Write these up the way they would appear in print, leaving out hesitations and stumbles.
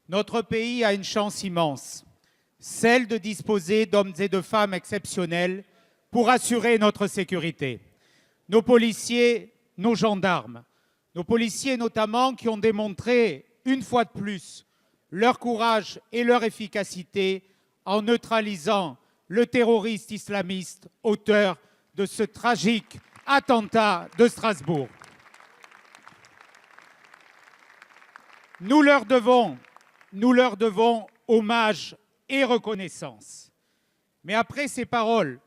Notre pays a une chance immense, celle de disposer d'hommes et de femmes exceptionnels pour assurer notre sécurité. Nos policiers, nos gendarmes, nos policiers notamment qui ont démontré une fois de plus leur courage et leur efficacité en neutralisant le terroriste islamiste auteur de ce tragique attentat de Strasbourg. Nous leur devons hommage et reconnaissance. Mais après ces paroles,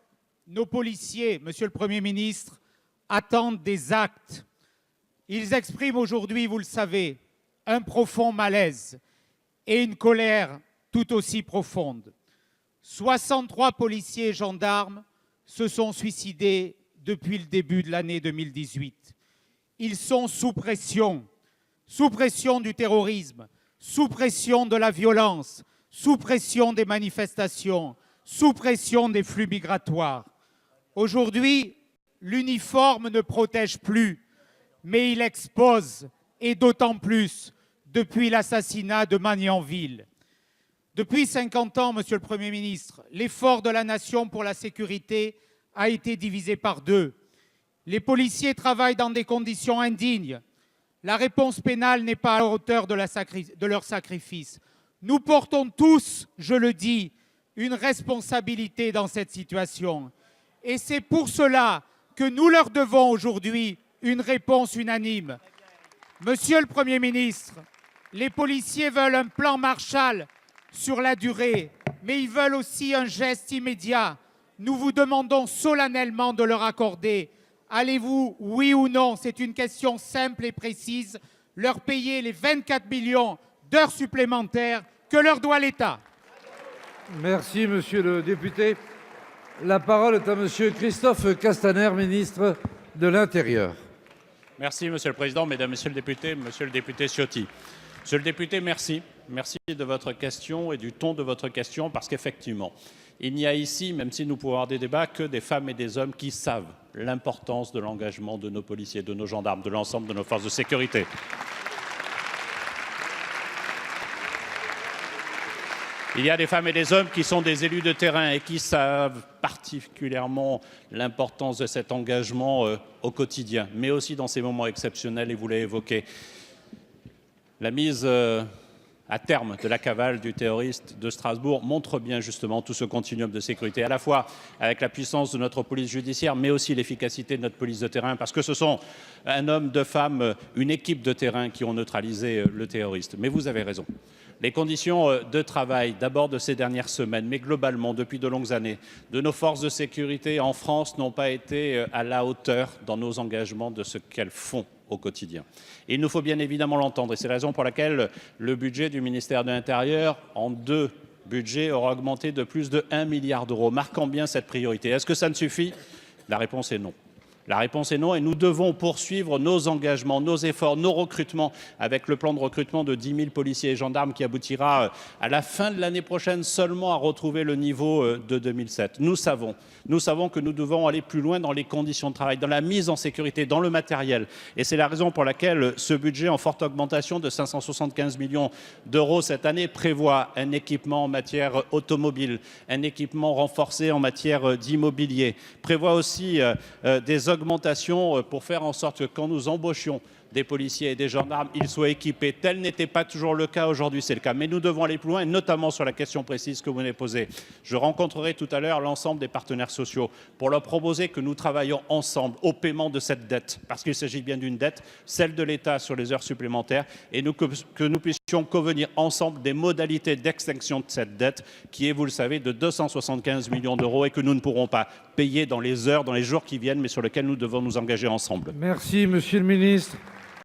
nos policiers, Monsieur le Premier ministre, attendent des actes. Ils expriment aujourd'hui, vous le savez, un profond malaise et une colère tout aussi profonde. 63 policiers et gendarmes se sont suicidés depuis le début de l'année 2018. Ils sont sous pression du terrorisme, sous pression de la violence, sous pression des manifestations, sous pression des flux migratoires. Aujourd'hui, l'uniforme ne protège plus, mais il expose, et d'autant plus depuis l'assassinat de Magnanville. Depuis 50 ans, Monsieur le Premier ministre, l'effort de la nation pour la sécurité a été divisé par deux. Les policiers travaillent dans des conditions indignes. La réponse pénale n'est pas à la hauteur de leur sacrifice. Nous portons tous, je le dis, une responsabilité dans cette situation. Et c'est pour cela que nous leur devons aujourd'hui une réponse unanime. Monsieur le Premier ministre, les policiers veulent un plan Marshall sur la durée, mais ils veulent aussi un geste immédiat. Nous vous demandons solennellement de leur accorder. Allez-vous, oui ou non, c'est une question simple et précise, leur payer les 24 millions d'heures supplémentaires que leur doit l'État? Merci, monsieur le député. La parole est à monsieur Christophe Castaner, ministre de l'Intérieur. Merci, monsieur le président, mesdames, messieurs le député Ciotti. Monsieur le député, merci. Merci de votre question et du ton de votre question, parce qu'effectivement, il n'y a ici, même si nous pouvons avoir des débats, que des femmes et des hommes qui savent l'importance de l'engagement de nos policiers, de nos gendarmes, de l'ensemble de nos forces de sécurité. Il y a des femmes et des hommes qui sont des élus de terrain et qui savent particulièrement l'importance de cet engagement au quotidien, mais aussi dans ces moments exceptionnels, et vous l'avez évoqué. La mise à terme de la cavale du terroriste de Strasbourg montre bien justement tout ce continuum de sécurité, à la fois avec la puissance de notre police judiciaire, mais aussi l'efficacité de notre police de terrain, parce que ce sont un homme, deux femmes, une équipe de terrain qui ont neutralisé le terroriste. Mais vous avez raison. Les conditions de travail, d'abord de ces dernières semaines, mais globalement depuis de longues années, de nos forces de sécurité en France n'ont pas été à la hauteur dans nos engagements de ce qu'elles font au quotidien. Et il nous faut bien évidemment l'entendre, et c'est la raison pour laquelle le budget du ministère de l'Intérieur, en 2 budgets, aura augmenté de plus de 1 milliard d'euros, marquant bien cette priorité. Est-ce que ça ne suffit? La réponse est non. La réponse est non, et nous devons poursuivre nos engagements, nos efforts, nos recrutements, avec le plan de recrutement de 10 000 policiers et gendarmes qui aboutira à la fin de l'année prochaine seulement à retrouver le niveau de 2007. Nous savons que nous devons aller plus loin dans les conditions de travail, dans la mise en sécurité, dans le matériel. Et c'est la raison pour laquelle ce budget en forte augmentation de 575 millions d'euros cette année prévoit un équipement en matière automobile, un équipement renforcé en matière d'immobilier, prévoit aussi des augmentations pour faire en sorte que quand nous embauchions des policiers et des gendarmes, ils soient équipés. Tel n'était pas toujours le cas, aujourd'hui c'est le cas. Mais nous devons aller plus loin, notamment sur la question précise que vous venez posée. Je rencontrerai tout à l'heure l'ensemble des partenaires sociaux pour leur proposer que nous travaillions ensemble au paiement de cette dette, parce qu'il s'agit bien d'une dette, celle de l'État sur les heures supplémentaires, et que nous puissions convenir ensemble des modalités d'extinction de cette dette, qui est, vous le savez, de 275 millions d'euros et que nous ne pourrons pas payer dans les heures, dans les jours qui viennent, mais sur lesquels nous devons nous engager ensemble. Merci, monsieur le ministre.